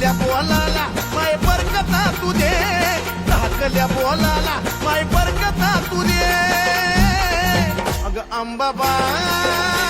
धाकल्या बोलाला माय बरकता तू दे, धाकल्या बोलाला माय बरकता तू दे. अग अंबाबाई